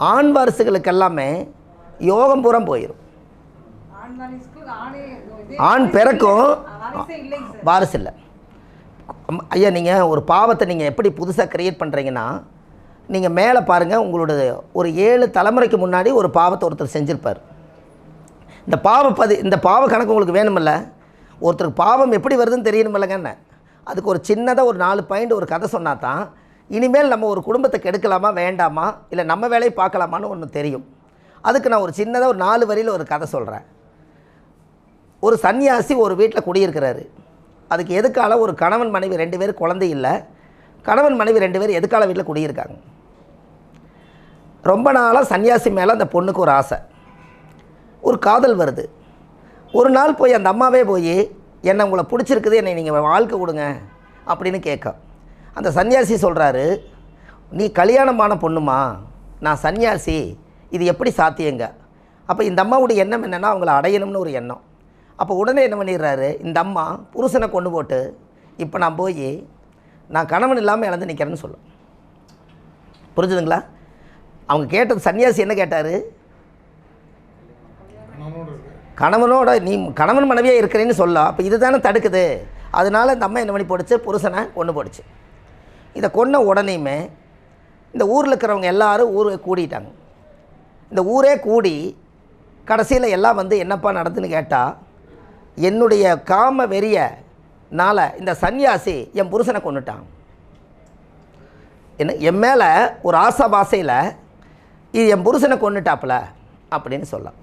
ஆண் வாரிசுகளுக்கு எல்லாமே யோகம் பூரா போயிடும். ஆண் பிறக்கும், வாரிசு இல்லை. ஐயா நீங்கள் ஒரு பாவத்தை நீங்கள் எப்படி புதுசாக க்ரியேட் பண்ணுறீங்கன்னா, நீங்கள் மேலே பாருங்கள், உங்களோட ஒரு 7 தலைமுறைக்கு முன்னாடி ஒரு பாவத்தை ஒருத்தர் செஞ்சுருப்பார். இந்த பாவ கணக்கு உங்களுக்கு வேணுமில்ல? ஒருத்தருக்கு பாவம் எப்படி வருதுன்னு தெரியணுமில்லங்க. அதுக்கு ஒரு சின்னதாக ஒரு 4 பாயிண்ட் ஒரு கதை சொன்னால் தான் இனிமேல் நம்ம ஒரு குடும்பத்தை கெடுக்கலாமா வேண்டாமா, இல்லை நம்ம வேலையை பார்க்கலாமான்னு ஒன்று தெரியும். அதுக்கு நான் ஒரு சின்னதாக ஒரு 4 வரியில் ஒரு கதை சொல்கிறேன். ஒரு சன்னியாசி ஒரு வீட்டில் குடியிருக்கிறாரு. அதுக்கு எதுக்கால ஒரு கணவன் மனைவி 2 பேர் குழந்தை இல்லை. கணவன் மனைவி 2 பேர் எதுக்கால வீட்டில் குடியிருக்காங்க. ரொம்ப நாளாக சன்னியாசி மேலே அந்த பொண்ணுக்கு ஒரு ஆசை, ஒரு காதல் வருது. ஒரு நாள் போய் அந்த அம்மாவே போய் என்னை உங்களை பிடிச்சிருக்குது, என்னை நீங்கள் வாழ்க்கை கொடுங்க அப்படின்னு கேட்க, அந்த சன்னியாசி சொல்கிறாரு, நீ கல்யாணமான பொண்ணுமா, நான் சன்னியாசி, இது எப்படி சாத்தியங்க? அப்போ இந்த அம்மாவுடைய எண்ணம் என்னென்னா அவங்கள அடையணும்னு ஒரு எண்ணம். அப்போ உடனே என்ன பண்ணிடுறாரு, இந்த அம்மா புருஷனை கொண்டு போட்டு இப்போ நான் போய் நான் கணவன் இல்லாமல் இழந்து நிற்கிறேன்னு சொல்லும். புரிஞ்சுதுங்களா? அவங்க கேட்டது சன்னியாசி என்ன கேட்டார், கணவனோட நீ கணவன் மனைவியாக இருக்கிறேன்னு சொல்ல. அப்போ இது தானே தடுக்குது. அதனால் இந்த அம்மா என்ன பண்ணி போடுச்சு, புருஷனை கொண்டு போடுச்சு. இதை கொன்ன உடனேயுமே இந்த ஊரில் இருக்கிறவங்க எல்லோரும் ஊரை கூடிட்டாங்க. இந்த ஊரே கூடி கடைசியில் எல்லாம் வந்து என்னப்பா நடந்துன்னு கேட்டால், என்னுடைய காம வெறியனால இந்த சன்னியாசி என் புருஷனை கொண்டுட்டான். என்ன என் மேலே ஒரு ஆசாபாசையில் இது என் புருஷனை கொண்டுட்டாப்புல அப்படின்னு சொல்லலாம்.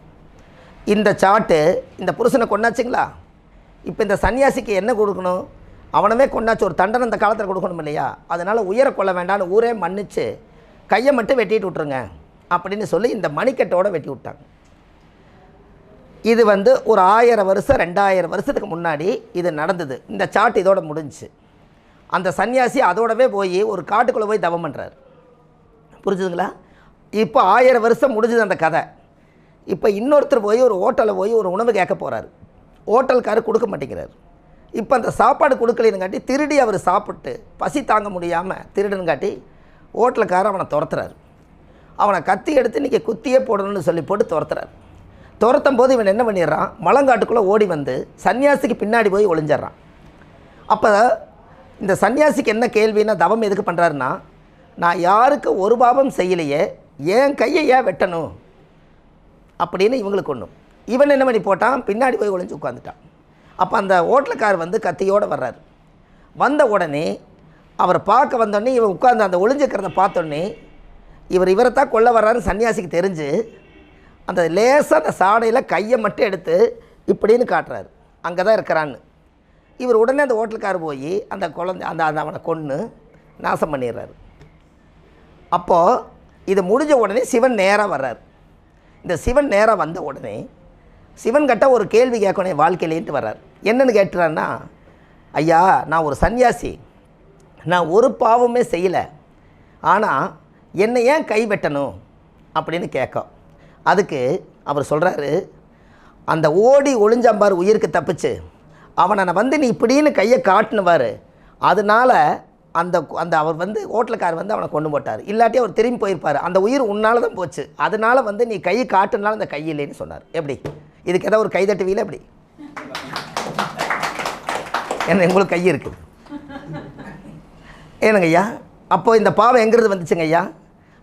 இந்த சாட்டு இந்த புருஷனை கொண்டாச்சுங்களா, இப்போ இந்த சன்னியாசிக்கு என்ன கொடுக்கணும், அவனவே கொண்டாச்சு, ஒரு தண்டனை இந்த காலத்தில் கொடுக்கணும் இல்லையா? அதனால் உயர கொள்ள வேண்டாம்னு ஊரே மன்னிச்சு கையை மட்டும் வெட்டிட்டு விட்ருங்க அப்படின்னு சொல்லி இந்த மணிக்கட்டோடு வெட்டி விட்டாங்க. இது வந்து ஒரு 1000 வருஷம் 2000 வருஷத்துக்கு முன்னாடி இது நடந்தது. இந்த சாட்டு இதோட முடிஞ்சிச்சு. அந்த சன்னியாசி அதோடவே போய் ஒரு காட்டுக்குள்ளே போய் தவம் பண்ணுறார். புரிஞ்சுதுங்களா? இப்போ 1000 வருஷம் முடிஞ்சது அந்த கதை. இப்போ இன்னொருத்தர் போய் ஒரு ஹோட்டலில் போய் ஒரு உணவு கேட்க போகிறார். ஹோட்டல்காரர் கொடுக்க மாட்டேங்கிறார். இப்போ அந்த சாப்பாடு கொடுக்கலனுங்காட்டி திருடி அவர் சாப்பிட்டு பசி தாங்க முடியாமல் திருடுனுங்காட்டி ஹோட்டலுக்காரர் அவனை துரத்துறாரு. அவனை கத்தி எடுத்து இன்றைக்கி குத்தியே போடணும்னு சொல்லி போட்டு துரத்துறாரு. துரத்தும் போது இவன் என்ன பண்ணிடுறான், மலங்காட்டுக்குள்ளே ஓடி வந்து சன்னியாசிக்கு பின்னாடி போய் ஒளிஞ்சிட்றான். அப்போ இந்த சன்னியாசிக்கு என்ன கேள்வின்னா, தவம் எதுக்கு பண்ணுறாருன்னா, நான் யாருக்கு ஒரு பாவம் செய்யலையே, என் கையை ஏன் வெட்டணும் அப்படின்னு இவங்களுக்கு ஒன்றும். இவன் என்ன பண்ணி போட்டான், பின்னாடி போய் ஒளிஞ்சு உட்காந்துட்டான். அப்போ அந்த ஹோட்டலுக்கார் வந்து கத்தியோடு வர்றார். வந்த உடனே அவரை பார்க்க வந்தோடனே இவன் உட்காந்து அந்த ஒளிஞ்சிக்கிறத பார்த்தோன்னே இவரைத்தான் கொல்ல வர்றாருன்னு சன்னியாசிக்கு தெரிஞ்சு அந்த லேசாக அந்த சாடையில் கையை மட்டும் எடுத்து இப்படின்னு காட்டுறாரு, அங்கே தான் இருக்கிறான்னு. இவர் உடனே அந்த ஹோட்டலுக்கார் போய் அந்த குழந்தை அந்த அவனை கொன்று நாசம் பண்ணிடுறாரு. அப்போது இது முடிஞ்ச உடனே சிவன் நேராக வர்றார். இந்த சிவன் நேராக வந்த உடனே சிவன் கிட்ட ஒரு கேள்வி கேட்கணும் வாழ்க்கையிலேன்ட்டு வர்றார். என்னென்னு கேட்டுறான்னா, ஐயா நான் ஒரு சன்னியாசி, நான் ஒரு பாவமே செய்யலை, ஆனால் என்னை ஏன் கை வெட்டணும் அப்படின்னு கேட்க. அதுக்கு அவர் சொல்கிறாரு, அந்த ஓடி ஒளிஞ்சாம்பார் உயிருக்கு தப்பிச்சு அவனை வந்து நீ இப்படின்னு கையை காட்டுனுவார், அதனால் அந்த அந்த அவர் வந்து ஹோட்டலுக்கார் வந்து அவனை கொண்டு போட்டார். இல்லாட்டி அவர் திரும்பி போயிருப்பார், அந்த உயிர் உன்னால் தான் போச்சு, அதனால் வந்து நீ கை காட்டுனால அந்த கை இல்லைன்னு சொன்னார். எப்படி இதுக்கு ஏதாவது ஒரு கை தட்டுவீங்களா? எப்படி என்ன உங்களுக்கு கை இருக்குது ஏனுங்க ஐயா? அப்போது இந்த பாவம் எங்கிறது வந்துச்சுங்க ஐயா?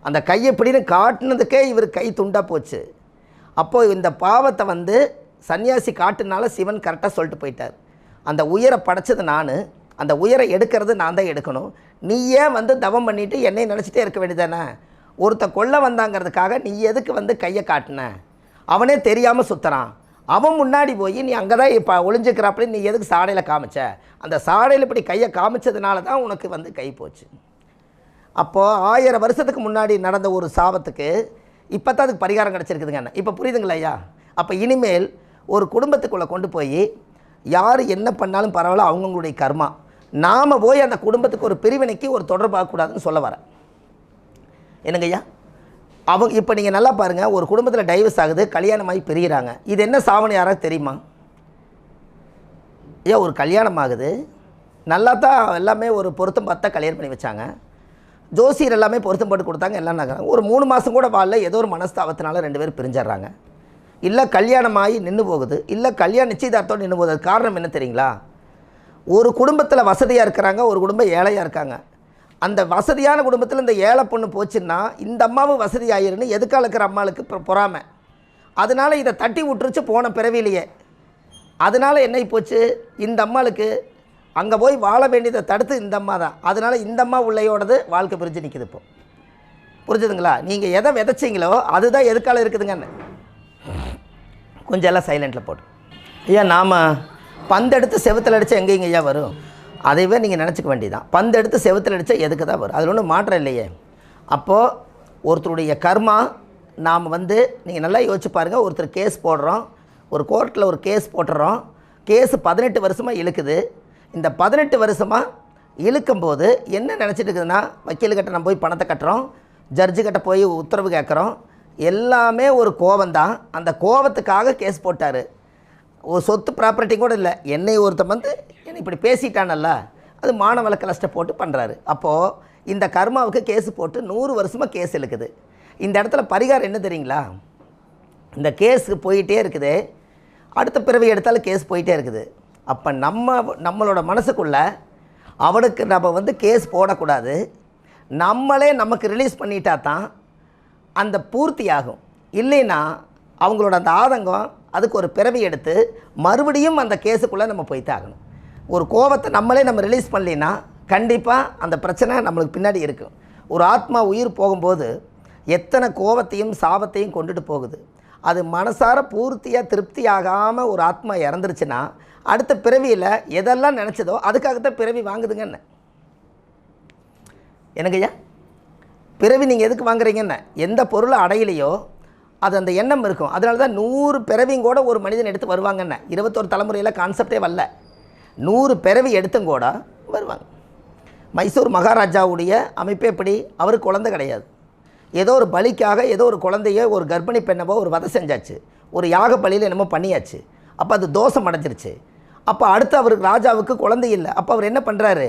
அந்த கையை இப்படின்னு காட்டினதுக்கே இவர் கை துண்டாக போச்சு. அப்போது இந்த பாவத்தை வந்து சன்னியாசி காட்டுனால சிவன் கரெக்டாக சொல்லிட்டு போயிட்டார், அந்த உயிரை படைச்சது நான், அந்த உயிரை எடுக்கிறது நான் தான் எடுக்கணும், நீ ஏன் வந்து தவம் பண்ணிவிட்டு என்னை நினச்சிட்டே இருக்க வேண்டியதானே, ஒருத்த கொல்ல வந்தாங்கிறதுக்காக நீ எதுக்கு வந்து கையை காட்டின, அவனே தெரியாமல் சுற்றுறான், அவன் முன்னாடி போய் நீ அங்கே தான் இப்போ ஒளிஞ்சிக்கிறாப்படி நீ எதுக்கு சாடையில் காமிச்ச, அந்த சாடையில் இப்படி கையை காமிச்சதுனால தான் உனக்கு வந்து கை போச்சு. அப்போது 1000 வருஷத்துக்கு முன்னாடி நடந்த ஒரு சாபத்துக்கு இப்போ தான் அதுக்கு பரிகாரம் கிடச்சிருக்குதுங்க. இப்போ புரியுதுங்களா ஐயா? அப்போ இனிமேல் ஒரு குடும்பத்துக்குள்ளே கொண்டு போய் யார் என்ன பண்ணாலும் பரவாயில்ல, அவங்களுடைய கர்மா, நாம் போய் அந்த குடும்பத்துக்கு ஒரு பிரிவினைக்கு ஒரு தொடர்பாகக்கூடாதுன்னு சொல்ல வரேன். என்னங்க ஐயா? அவங்க இப்போ நீங்கள் நல்லா பாருங்கள், ஒரு குடும்பத்தில் டைவர்ஸ் ஆகுது, கல்யாணமாகி பிரிகிறாங்க, இது என்ன சாவணி யாராவது தெரியுமா? ஐயா ஒரு கல்யாணம் ஆகுது, நல்லா தான் எல்லாமே ஒரு பொருத்தம் பார்த்தா கல்யாணம் பண்ணி வச்சாங்க, ஜோசியர் எல்லாமே பொருத்தம் போட்டு கொடுத்தாங்க, எல்லாம் நகராங்க. ஒரு 3 மாதம் கூட வாழல, ஏதோ ஒரு மனஸ்தாபத்தினால 2 பேரும் பிரிஞ்சிடுறாங்க. இல்லை கல்யாணமாகி நின்று போகுது, இல்லை கல்யாணம் நிச்சயதார்த்தம் நின்று போகுது. அது காரணம் என்ன தெரியுங்களா? ஒரு குடும்பத்தில் வசதியாக இருக்கிறாங்க, ஒரு குடும்பம் ஏழையாக இருக்காங்க. அந்த வசதியான குடும்பத்தில் இந்த ஏழை பொண்ணு போச்சுன்னா இந்த அம்மாவும் வசதி ஆயிருன்னு எதுக்காக இருக்கிற அம்மாளுக்கு பொறாமை. அதனால் இதை தட்டி விட்டுருச்சு போன பிறவிலேயே. அதனால் என்ன போச்சு, இந்த அம்மாளுக்கு அங்கே போய் வாழ வேண்டியதை தடுத்து இந்த அம்மா தான். அதனால் இந்த அம்மா உள்ளையோடது வாழ்க்கை பிரிஞ்சு நிற்கிது. இப்போ புரிஞ்சுதுங்களா? நீங்கள் எதை விதைச்சிங்களோ அதுதான் எதுக்கால இருக்குதுங்கன்னு. கொஞ்சம் எல்லாம் சைலண்டில் போட்டு ஐயா, நாம் பந்தெடுத்து செவுத்தில் அடித்தா எங்கேங்க ஐயா வரும்? அதைவே நீங்கள் நினச்சிக்க வேண்டியதான். பந்தெடுத்து செவுத்தில் அடித்தா எதுக்கு தான் வரும்? அதில் ஒன்றும் மாற்றம் இல்லையே. அப்போது ஒருத்தருடைய கர்மா நாம் நீங்கள் நல்லா யோசிச்சு பாருங்கள். ஒருத்தர் கேஸ் போடுறோம், ஒரு கோர்ட்டில் ஒரு கேஸ் போட்டுறோம். கேஸு 18 வருஷமாக இழுக்குது. இந்த 18 வருஷமாக இழுக்கும்போது என்ன நினச்சிட்டு இருக்குதுன்னா, வக்கீல்கிட்ட நம்ம போய் பணத்தை கட்டுறோம், ஜட்ஜுக்கிட்ட போய் உத்தரவு கேட்குறோம். எல்லாமே ஒரு கோபந்தான். அந்த கோபத்துக்காக கேஸ் போட்டார். ஒரு சொத்து ப்ராப்பர்ட்டி கூட இல்லை. என்னை ஒருத்தன் என்னை இப்படி பேசிட்டானல்ல, அது மான வழக்கு லிஸ்ட்டை போட்டு பண்ணுறாரு. அப்போது இந்த கர்மாவுக்கு கேஸு போட்டு 100 வருஷமாக கேஸ் இழுக்குது. இந்த இடத்துல பரிகாரம் என்ன தெரியுங்களா? இந்த கேஸுக்கு போயிட்டே இருக்குது, அடுத்த பிறவி எடுத்தாலும் கேஸ் போயிட்டே இருக்குது. அப்போ நம்மளோட மனசுக்குள்ளே அவனுக்கு நம்ம கேஸ் போடக்கூடாது, நம்மளே நமக்கு ரிலீஸ் பண்ணிட்டா தான் அந்த பூர்த்தி ஆகும். இல்லைன்னா அவங்களோட அந்த ஆதங்கம் அதுக்கு ஒரு பிறவி எடுத்து மறுபடியும் அந்த கேஸுக்குள்ளே நம்ம போய்த்தாகணும். ஒரு கோபத்தை நம்ம ரிலீஸ் பண்ணலைன்னா கண்டிப்பாக அந்த பிரச்சனை நம்மளுக்கு பின்னாடி இருக்கும். ஒரு ஆத்மா உயிர் போகும்போது எத்தனை கோபத்தையும் சாபத்தையும் கொண்டுட்டு போகுது. அது மனசார பூர்த்தியாக திருப்தி ஆகாமல் ஒரு ஆத்மா இறந்துருச்சுன்னா அடுத்த பிறவியில் எதெல்லாம் நினச்சதோ அதுக்காகத்தான் பிறவி வாங்குதுங்கன்னு. எனக்குய்யா, பிறவி நீங்கள் எதுக்கு வாங்குறீங்கன்னு, எந்த பொருளை அடையிலையோ அது அந்த எண்ணம் இருக்கும். அதனால தான் 100 பிறவியும் கூட ஒரு மனிதன் எடுத்து வருவாங்கன்னு. 21 தலைமுறையில் கான்செப்டே வரல. 100 பிறவி எடுத்தும் கூட வருவாங்க. மைசூர் மகாராஜாவுடைய அமைப்பே எப்படி, அவருக்கு குழந்தை கிடையாது. ஏதோ ஒரு பலிக்காக ஏதோ ஒரு குழந்தைய ஒரு கர்ப்பிணி பெண்ணவோ ஒரு வதை செஞ்சாச்சு, ஒரு யாக பலியில் என்னமோ பண்ணியாச்சு. அப்போ அது தோஷம் அடைஞ்சிருச்சு. அப்போ அடுத்து அவருக்கு ராஜாவுக்கு குழந்தை இல்லை. அப்போ அவர் என்ன பண்ணுறாரு,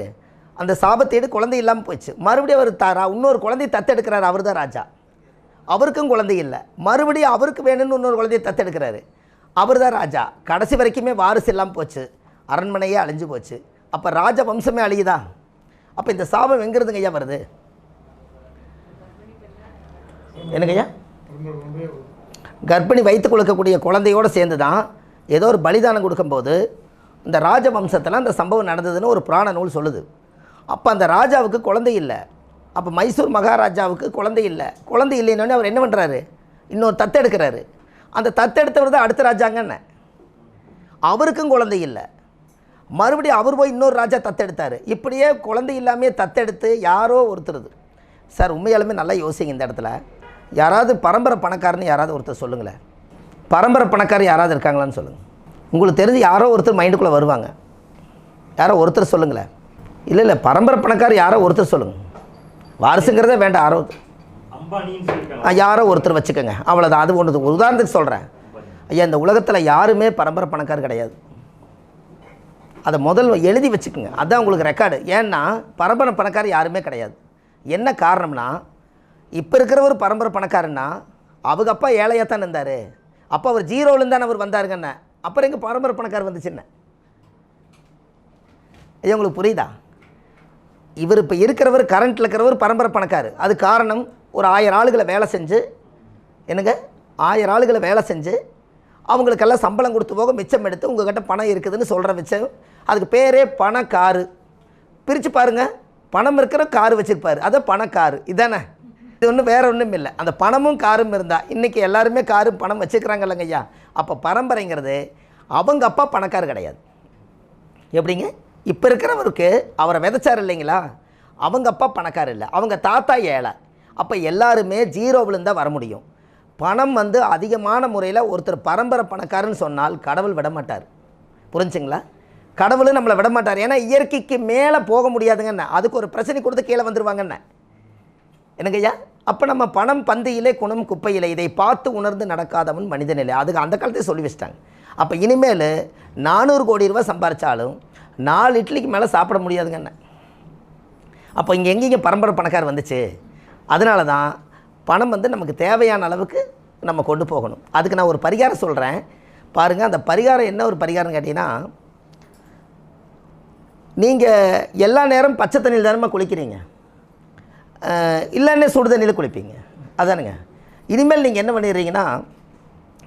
அந்த சாபத்தேடு குழந்தை இல்லாமல் போயிடுச்சு. மறுபடியும் அவர் இன்னொரு குழந்தையை தத்தெடுக்கிறார். அவர் தான் ராஜா, அவருக்கும் குழந்தை இல்லை. மறுபடியும் அவருக்கு வேணும்னு இன்னொரு குழந்தையை தத்தெடுக்கிறாரு. அவர் தான் ராஜா. கடைசி வரைக்குமே வாரிசு இல்லாமல் போச்சு, அரண்மனையே அழிஞ்சு போச்சு. அப்போ ராஜ வம்சமே அழியுதா? அப்போ இந்த சாபம் எங்கிறதுங்க ஐயா வருது? என்னங்கய்யா, கர்ப்பிணி வைத்து கொடுக்கக்கூடிய குழந்தையோடு சேர்ந்து தான் ஏதோ ஒரு பலிதானம் கொடுக்கும்போது இந்த ராஜவம்சத்தில் அந்த சம்பவம் நடந்ததுன்னு ஒரு புராண நூல் சொல்லுது. அப்போ அந்த ராஜாவுக்கு குழந்தை இல்லை. அப்போ மைசூர் மகாராஜாவுக்கு குழந்தை இல்லை. குழந்தை இல்லைன்னு அவர் என்ன பண்ணுறாரு, இன்னொரு தத்தெடுக்கிறாரு. அந்த தத்தெடுத்தவர் தான் அடுத்த ராஜாங்கன்னு. அவருக்கும் குழந்தை இல்லை. மறுபடியும் அவர் போய் இன்னொரு ராஜா தத்தெடுத்தார். இப்படியே குழந்தை இல்லாமே தத்தெடுத்து யாரோ ஒருத்தருது. சார் உண்மையாலுமே நல்லா யோசிங்க. இந்த இடத்துல யாராவது பரம்பரை பணக்காரன்னு யாராவது ஒருத்தர் சொல்லுங்களேன். பரம்பரை பணக்காரர் யாராவது இருக்காங்களான்னு சொல்லுங்கள். உங்களுக்கு தெரிஞ்சு யாரோ ஒருத்தர் மைண்டுக்குள்ளே வருவாங்க. யாரோ ஒருத்தர் சொல்லுங்களேன். இல்லை பரம்பரை பணக்காரர் யாரோ ஒருத்தர் சொல்லுங்கள். வாரிசுங்கிறதே வேண்டாம், யாரோ ஒருத்தர் வச்சுக்கோங்க, அவ்வளோதான். அது ஒன்று ஒரு உதாரணத்துக்கு சொல்கிறேன். ஐயா, இந்த உலகத்தில் யாருமே பரம்பரை பணக்காரர் கிடையாது. அதை முதல் எழுதி வச்சுக்கோங்க, அதுதான் உங்களுக்கு ரெக்கார்டு. ஏன்னா பரம்பரை பணக்காரர் யாருமே கிடையாது. என்ன காரணம்னா, இப்போ இருக்கிறவர் பரம்பரை பணக்காரன்னா அவங்க அப்பா ஏழையாக தான் இருந்தார். அப்போ அவர் ஜீரோலேருந்து தானே அவர் வந்தாருங்கண்ணே. அப்புறம் எங்கள் பரம்பரை பணக்காரர் வந்துச்சுன்னு ஐயா உங்களுக்கு புரியுதா? இவர் இப்போ இருக்கிறவர் கரண்ட்டில் இருக்கிறவர் பரம்பரை பணக்காரர். அது காரணம் ஒரு 1000 ஆளுகளை வேலை செஞ்சு, என்னங்க 1000 ஆளுகளை வேலை செஞ்சு அவங்களுக்கெல்லாம் சம்பளம் கொடுத்து போக மிச்சம் எடுத்து உங்கள்கிட்ட பணம் இருக்குதுன்னு சொல்கிற மிச்சம். அதுக்கு பேரே பணக்காரு. பிரித்து பாருங்கள், பணம் இருக்கிற காரு வச்சுருப்பார், அதை பணக்காரு. இதானே? இது ஒன்றும் வேறு ஒன்றும் இல்லை. அந்த பணமும் காரும் இருந்தால் இன்றைக்கி எல்லாருமே காரும் பணம் வச்சுக்கிறாங்க இல்லைங்க ஐயா. அப்போ பரம்பரைங்கிறது அவங்க அப்பா பணக்காரு கிடையாது. எப்படிங்க? இப்போ இருக்கிறவருக்கு அவரை விதைச்சார் இல்லைங்களா, அவங்க அப்பா பணக்கார் இல்லை, அவங்க தாத்தா ஏழை. அப்போ எல்லாருமே ஜீரோவிலேருந்து தான் வர முடியும். பணம் அதிகமான முறையில் ஒருத்தர் பரம்பரை பணக்காரன்னு சொன்னால் கடவுள் விட மாட்டார். புரிஞ்சுங்களா? கடவுள் நம்மளை விட மாட்டார். ஏன்னா இயற்கைக்கு மேலே போக முடியாதுங்கண்ணே. அதுக்கு ஒரு பிரச்சனை கொடுத்து கீழே வந்துடுவாங்கண்ணே. என்னங்கய்யா? அப்போ நம்ம பணம் பந்தியிலே குணம் குப்பையிலே, இதை பார்த்து உணர்ந்து நடக்காதவன் மனிதனில்லை. அதுக்கு அந்த காலத்தையே சொல்லி வச்சிட்டாங்க. அப்போ இனிமேல் 400 கோடி ரூபா சம்பாரித்தாலும் 4 இட்லிக்கு மேலே சாப்பிட முடியாதுங்கண்ணே. அப்போ இங்கே எங்கேங்க பரம்பரை பணக்கார் வந்துச்சு? அதனால தான் பணம் வந்து நமக்கு தேவையான அளவுக்கு நம்ம கொண்டு போகணும். அதுக்கு நான் ஒரு பரிகாரம் சொல்கிறேன் பாருங்கள். அந்த பரிகாரம் என்ன ஒரு பரிகாரம் கேட்டிங்கன்னா, நீங்கள் எல்லா நேரம் பச்சை தண்ணியில் தானே குளிக்கிறீங்க, இல்லைன்னே சுடு தண்ணியில் குளிப்பீங்க அதானுங்க. இனிமேல் நீங்கள் என்ன பண்ணிடுறீங்கன்னா,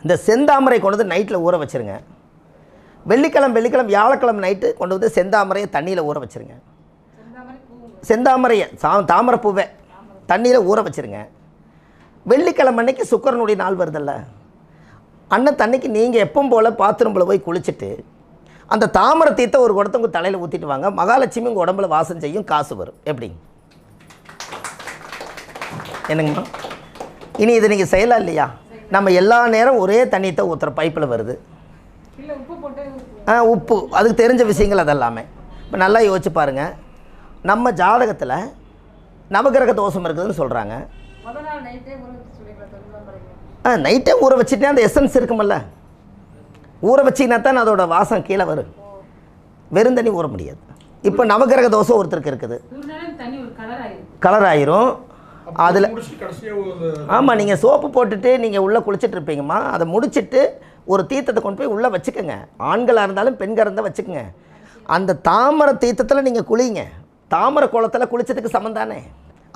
இந்த செந்தாமரை கொண்டு வந்து நைட்டில் ஊற வச்சுருங்க. வெள்ளிக்கிழமை வியாழக்கிழமை நைட்டு கொண்டு வந்து செந்தாமரையை தண்ணியில் ஊற வச்சுருங்க. செந்தாமரையை தாமரை பூவை தண்ணியில் ஊற வச்சுருங்க. வெள்ளிக்கிழமை அன்னைக்கு சுக்கரனுடைய நாள் வருதில்ல, அன்னைக்கு நீங்கள் எப்பவும் போல் பாத்ரூமில் போய் குளிச்சுட்டு அந்த தாமரை தீர்த்த ஒரு குடத்தை உங்கள் தலையில் ஊற்றிட்டு வாங்க. மகாலட்சுமி உங்கள் உடம்புல வாசம் செய்யும், காசு வரும். எப்படி என்னங்கம்மா? இனி இது நீங்கள் செய்யலாம் இல்லையா? நம்ம எல்லா நேரம் ஒரே தண்ணியத்தை ஊற்றுற பைப்பில் வருது. உப்பு அதுக்கு தெரிஞ்ச விஷயங்கள் அதெல்லாமே. இப்போ நல்லா யோசிச்சு பாருங்கள். நம்ம ஜாதகத்தில் நவகிரக தோஷம் இருக்குதுன்னு சொல்கிறாங்க. நைட்டே ஊற வச்சுட்டே அந்த எசன்ஸ் இருக்குமல்ல, ஊற வச்சிங்கன்னா தான் அதோட வாசம் கீழே வரும். வெறும் தண்ணி ஊற முடியாது. இப்போ நவகிரக தோஷம் ஒருத்தருக்கு இருக்குது, கலர் ஆயிரும். அதில் ஆமாம், நீங்கள் சோப்பு போட்டுட்டு நீங்கள் உள்ளே குளிச்சுட்டு இருப்பீங்கம்மா. அதை முடிச்சுட்டு ஒரு தீர்த்தத்தை கொண்டு போய் உள்ளே வச்சுக்கோங்க. ஆண்களாக இருந்தாலும் பெண்கள் இருந்தால் வச்சுக்கோங்க. அந்த தாமரை தீர்த்தத்தில் நீங்கள் குளிங்க. தாமரை குளத்தில் குளிச்சதுக்கு சமந்தானே.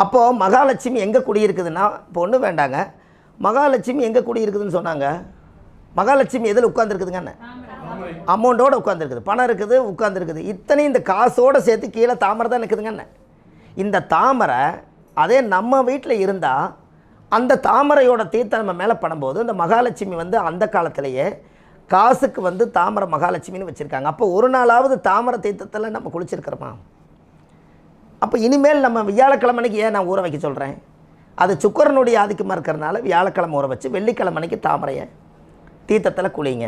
அப்போது மகாலட்சுமி எங்கே குடியிருக்குதுன்னா, இப்போ ஒன்றும் வேண்டாங்க, மகாலட்சுமி எங்கே குடியிருக்குதுன்னு சொன்னாங்க. மகாலட்சுமி எதில் உட்காந்துருக்குதுங்கண்ணே? அமௌண்ட்டோடு உட்காந்துருக்குது, பணம் இருக்குது, உட்காந்துருக்குது. இத்தனை இந்த காசோடு சேர்த்து கீழே தாமரை தான் நிற்குதுங்கண்ணே. இந்த தாமரை அதே நம்ம வீட்டில் இருந்தால் அந்த தாமரையோட தீர்த்தம் நம்ம மேலே பண்ணும்போது இந்த மகாலட்சுமி வந்து அந்த காலத்திலேயே காசுக்கு வந்து தாமரை மகாலட்சுமின்னு வச்சுருக்காங்க. அப்போ ஒரு நாளாவது தாமரை தீர்த்தத்தில் நம்ம குளிச்சிருக்கிறோமா? அப்போ இனிமேல் நம்ம வியாழக்கிழமைக்கு ஏன் நான் ஊற வைக்க சொல்கிறேன்? அது சுக்கரனுடைய ஆதிக்கமாக இருக்கிறனால வியாழக்கிழமை ஊற வச்சு வெள்ளிக்கிழமைக்கு தாமரையை தீர்த்தத்தில் குளிங்க.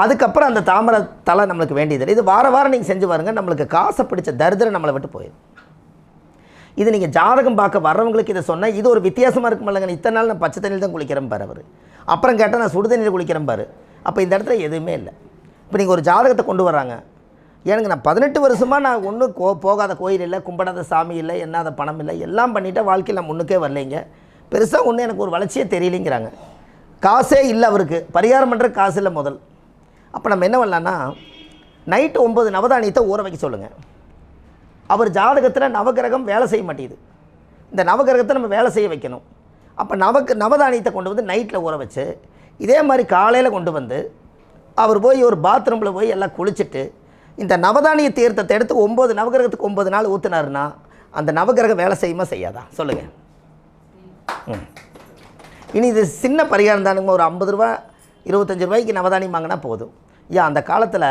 அதுக்கப்புறம் அந்த தாமரை தலை நம்மளுக்கு வேண்டியதில்லை. இது வாரம் நீங்கள் செஞ்சு பாருங்க, நம்மளுக்கு காசை பிடிச்ச தரித்திரம் நம்மளை விட்டு போயிடும். இது நீங்கள் ஜாதகம் பார்க்க வர்றவங்களுக்கு இதை சொன்னால் இது ஒரு வித்தியாசமாக இருக்கும் இல்லைங்க. இத்தனை நாள் நான் பச்சை தண்ணியில் தான் குளிக்கிறேன் பாரு அவர், அப்புறம் கேட்டால் நான் சுடு தண்ணியில் குளிக்கிறேன் பாரு. அப்போ இந்த இடத்துல எதுவுமே இல்லை. இப்போ நீங்கள் ஒரு ஜாதகத்தை கொண்டு வர்றாங்க, எனக்கு நான் 18 வருஷமாக நான் ஒன்றும் போகாத கோயில் இல்லை, கும்பிடாத சாமி இல்லை, என்னாத பணம் இல்லை, எல்லாம் பண்ணிவிட்டு வாழ்க்கையில் நான் முன்னுக்கே வரலைங்க, பெருசாக ஒன்றும் எனக்கு ஒரு வளர்ச்சியே தெரியலைங்கிறாங்க. காசே இல்லை அவருக்கு, பரிகாரம் பண்ணுற காசு இல்லை முதல். அப்போ நம்ம என்ன பண்ணலான்னா, நைட்டு 9 நவதானியத்தை ஊற வைக்க சொல்லுங்கள். அவர் ஜாதகத்தில் நவகிரகம் வேலை செய்ய மாட்டேங்குது, இந்த நவகிரகத்தை நம்ம வேலை செய்ய வைக்கணும். அப்போ நவதானியத்தை கொண்டு வந்து நைட்டில் ஊற வச்சு இதே மாதிரி காலையில் கொண்டு வந்து அவர் போய் ஒரு பாத்ரூமில் போய் எல்லாம் குளிச்சுட்டு இந்த நவதானிய தீர்த்தத்தை எடுத்து 9 நவகிரகத்துக்கு 9 நாள் ஊற்றுனாருன்னா அந்த நவகிரகம் வேலை செய்யுமா செய்யாதா சொல்லுங்கள்? இனி இது சின்ன பரிகாரம் தானுங்க. ஒரு 50 ரூபா 25 ரூபாய்க்கு நவதானியம் வாங்கினா போதும். ஏன் அந்த காலத்தில்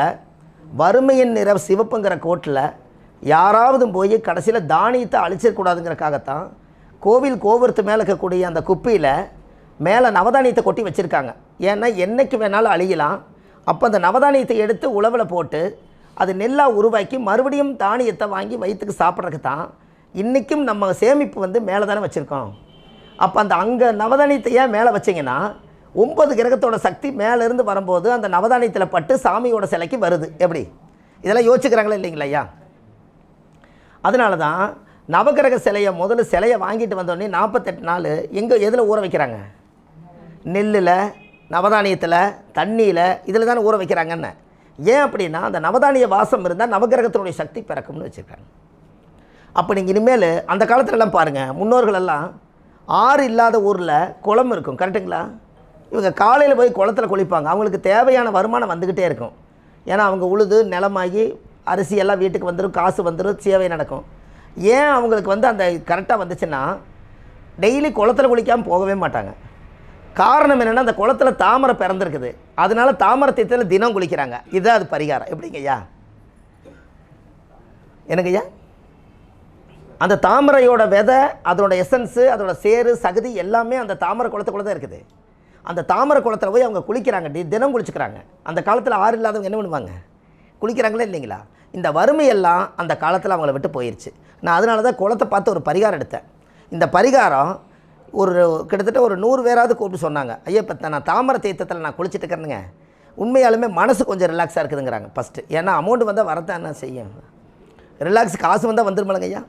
வறுமையின் நிற சிவப்புங்கிற கோட்டில் யாராவது போய் கடைசியில் தானியத்தை அழிச்சிடக்கூடாதுங்கிறக்காகத்தான் கோவில் கோபுரத்து மேலே இருக்கக்கூடிய அந்த குப்பியில் மேலே நவதானியத்தை கொட்டி வச்சுருக்காங்க. ஏன்னா என்றைக்கு வேணாலும் அழியலாம். அப்போ அந்த நவதானியத்தை எடுத்து உழவில் போட்டு அது நெல்லாக உருவாக்கி மறுபடியும் தானியத்தை வாங்கி வயிற்றுக்கு சாப்பிட்றதுக்கு தான் இன்றைக்கும் நம்ம சேமிப்பு வந்து மேலே தானே வச்சுருக்கோம். அப்போ அந்த அங்கே நவதானியத்தை ஏன் மேலே வச்சிங்கன்னா 9 கிரகத்தோட சக்தி மேலேருந்து வரும்போது அந்த நவதானியத்தில் பட்டு சாமியோட சிலைக்கு வருது. எப்படி இதெல்லாம் யோசிச்சுக்கிறாங்களா இல்லைங்களா ஐயா? அதனால தான் நவகிரக சிலையை முதல்ல சிலையை வாங்கிட்டு வந்தோடனே 48 நாள் எதில் ஊற வைக்கிறாங்க? நெல்லில், நவதானியத்தில், தண்ணியில், இதில் தானே ஊற வைக்கிறாங்கன்னு. ஏன் அப்படின்னா அந்த நவதானிய வாசம் இருந்தால் நவகிரகத்தினுடைய சக்தி பிறக்கும்னு வச்சுருக்காங்க. அப்போ நீங்கள் இனிமேல் அந்த காலத்துலலாம் பாருங்கள், முன்னோர்களெல்லாம் ஆறு இல்லாத ஊரில் குளம் இருக்கும், கரெக்டுங்களா? இவங்க காலையில் போய் குளத்தில் குளிப்பாங்க. அவங்களுக்கு தேவையான வருமானம் வந்துக்கிட்டே இருக்கும். ஏன்னா அவங்க உழுது நிலமாகி அரிசி எல்லாம் வீட்டுக்கு வந்துடும், காசு வந்துடும், சேவை நடக்கும். ஏன் அவங்களுக்கு வந்து அந்த கரெக்டாக வந்துச்சுன்னா டெய்லி குளத்தில் குளிக்காமல் போகவே மாட்டாங்க. காரணம் என்னென்னா அந்த குளத்தில் தாமரை பிறந்திருக்குது, அதனால தாமரை தீர்த்தத்தில் தினம் குளிக்கிறாங்க. இதுதான் அது பரிகாரம். எப்படிங்க ஐயா? எனக்கு ஐயா அந்த தாமரையோட விதை, அதோட எசன்ஸு, அதோட சேரு சகதி எல்லாமே அந்த தாமரை குளத்துக்குள்ளே தான் இருக்குது. அந்த தாமரை குளத்தில் போய் அவங்க குளிக்கிறாங்க, தினம் குளிச்சுக்கிறாங்க. அந்த காலத்தில் ஆறு இல்லாதவங்க என்ன பண்ணுவாங்க? குளிக்கிறாங்களே இல்லைங்களா? இந்த வறுமையெல்லாம் அந்த காலத்தில் அவங்கள விட்டு போயிடுச்சு. நான் அதனால தான் குளத்தை பார்த்து ஒரு பரிகாரம் எடுத்தேன். இந்த பரிகாரம் ஒரு கிட்டத்தட்ட ஒரு 100 பேராவது கூப்பிட்டு சொன்னாங்க, ஐயா இப்போ நான் தாமரை தீர்த்தத்தில் நான் குளிச்சுட்டு இருக்கிறேனுங்க, உண்மையாலுமே மனசு கொஞ்சம் ரிலாக்ஸாக இருக்குதுங்கிறாங்க. ஃபஸ்ட்டு ஏன்னா அமௌண்ட் வந்தால் வரத்தான் என்ன செய்யும், ரிலாக்ஸ் காசு வந்தால் வந்துருமில்லங்க ஐயா.